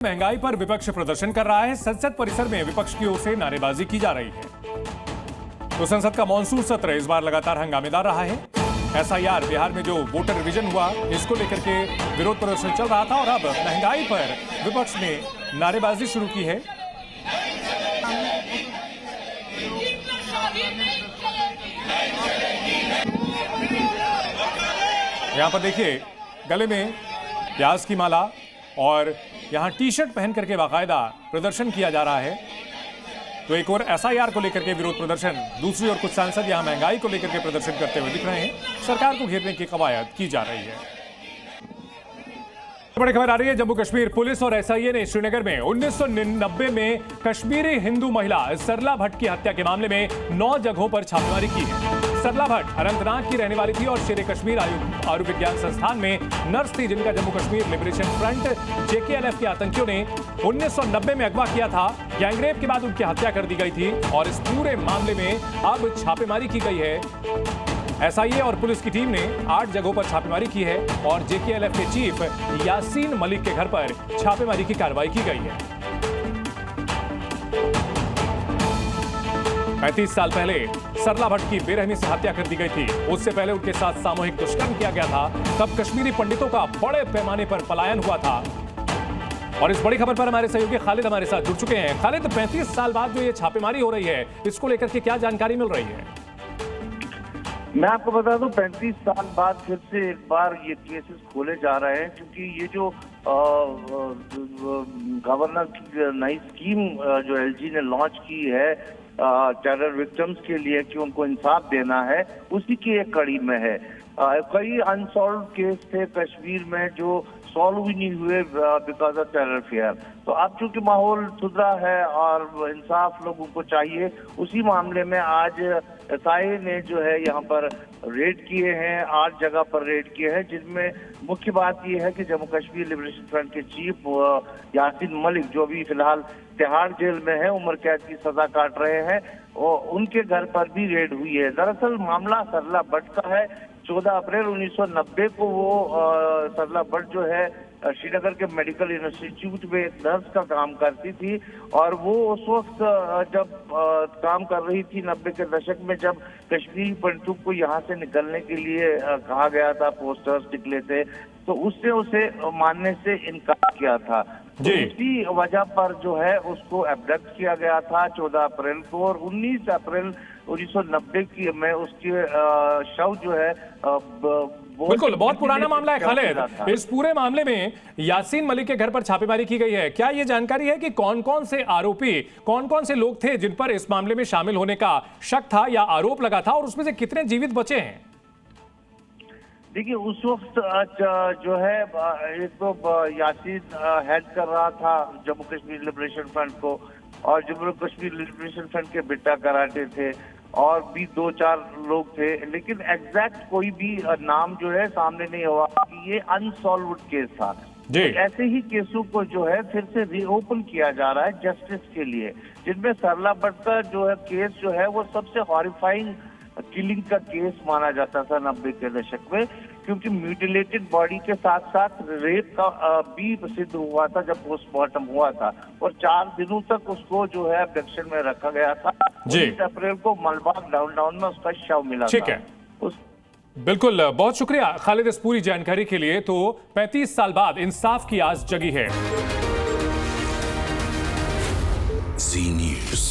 महंगाई पर विपक्ष प्रदर्शन कर रहा है। संसद परिसर में विपक्ष की ओर से नारेबाजी की जा रही है। तो संसद का मॉनसून सत्र इस बार लगातार हंगामेदार रहा है। एसआईआर बिहार में जो वोटर रिवीजन हुआ, इसको लेकर के विरोध प्रदर्शन चल रहा था और अब महंगाई पर विपक्ष ने नारेबाजी शुरू की है। यहां पर देखिए, गले में प्याज की माला और यहां टी शर्ट पहन करके बाकायदा प्रदर्शन किया जा रहा है। तो एक और एसआईआर को लेकर के विरोध प्रदर्शन, दूसरी ओर कुछ सांसद यहां महंगाई को लेकर के प्रदर्शन करते हुए दिख रहे हैं। सरकार को घेरने की कवायद की जा रही है। बड़ी खबर आ रही है, जम्मू कश्मीर पुलिस और एसआईए ने श्रीनगर में 1999 में कश्मीरी हिंदू महिला सरला भट्ट की हत्या के मामले में 9 जगहों पर छापेमारी की है। सरला भट्ट अनंतनाग की रहने वाली थी और शेर कश्मीर आयुर्विज्ञान संस्थान में नर्स थी, जिनका Jammu Kashmir liberation front JKLF के आतंकियों ने 1990 में अगवा किया था। गैंगरेप के बाद उनकी हत्या कर दी गई थी और इस पूरे मामले में अब छापेमारी की गई है। एसआईए और पुलिस की टीम ने 8 जगहों पर छापेमारी की है और जेकेएलएफ के चीफ यासीन मलिक के घर पर छापेमारी की कार्रवाई की गई है। 35 साल पहले सरला भट्ट की बेरहमी से हत्या कर दी गई थी। उससे पहले उनके साथ सामूहिक दुष्कर्म किया गया था। तब कश्मीरी पंडितों का बड़े पैमाने पर पलायन हुआ था। और इस बड़ी खबर पर हमारे सहयोगी खालिद हमारे साथ जुड़ चुके हैं। खालिद, 35 साल बाद जो ये छापेमारी हो रही है, इसको लेकर के क्या जानकारी मिल रही है? मैं आपको बता दूं, 35 साल बाद फिर से एक बार ये केसेस खोले जा रहे हैं, क्योंकि ये जो गवर्नर की नई स्कीम जो एलजी ने लॉन्च की है टेरर विक्टिम्स के लिए कि उनको इंसाफ देना है, उसी की एक कड़ी में है। कई अनसॉल्व केस थे कश्मीर में जो सॉल्व भी नहीं हुए बिकॉज ऑफ टेरर फियर। तो अब चूंकि माहौल सुधरा है और इंसाफ लोगों को चाहिए, उसी मामले में आज एसआईए ने जो है यहाँ पर रेड किए हैं, 8 जगह पर रेड किए हैं, जिनमें मुख्य बात यह है कि जम्मू कश्मीर लिबरेशन फ्रंट के चीफ यासीन मलिक, जो अभी फिलहाल तिहाड़ जेल में है, उम्र कैद की सजा काट रहे हैं, और उनके घर पर भी रेड हुई है। दरअसल मामला सरला भट्ट का है। 14 अप्रैल 1990 को वो सरला भट्ट जो है श्रीनगर के मेडिकल इंस्टीट्यूट में एक नर्स का काम करती थी, और वो उस वक्त जब काम कर रही थी 90 के दशक में, जब कश्मीरी पंडितों को यहाँ से निकलने के लिए कहा गया था, पोस्टर्स निकले थे, तो उसने उसे मानने से इनकार किया था। तो इसी वजह पर जो है उसको एब्डक्ट किया गया था 14 अप्रैल को, और 19 अप्रैल 1990 की में उसके शव जो है बिल्कुल बहुत पुराना मामला है खालिद। इस पूरे मामले में यासीन मलिक के घर पर छापेमारी की गई है। क्या ये जानकारी है कि कौन कौन से आरोपी, कौन कौन से लोग थे जिन पर इस मामले में शामिल होने का शक था या आरोप लगा था, और उसमें से कितने जीवित बचे हैं? देखिए, उस वक्त जो है एक तो यासीन हेड कर रहा था जम्मू कश्मीर लिबरेशन फ्रंट को, और जम्मू कश्मीर लिबरेशन फ्रंट के बिट्टा कराटे थे, और भी 2-4 लोग थे, लेकिन एग्जैक्ट कोई भी नाम जो है सामने नहीं हुआ। ये अनसॉल्व केस था। तो ऐसे ही केसों को जो है फिर से रीओपन किया जा रहा है जस्टिस के लिए, जिनमें सरला भट्ट का जो है केस जो है वो सबसे हॉरिफाइंग किलिंग का केस माना जाता था 90 के दशक में, क्योंकि म्यूटिलेटेड बॉडी के साथ साथ रेप का भी सिद्ध हुआ था जब पोस्टमार्टम हुआ था, और 4 दिनों तक उसको जो है एब्डक्शन में रखा गया था। 19 अप्रैल को मलबाग डाउनटाउन में उसका शव मिला था। ठीक है, बिल्कुल, बहुत शुक्रिया खालिद इस पूरी जानकारी के लिए। तो 35 साल बाद इंसाफ की आस जगी है। जी न्यूज़।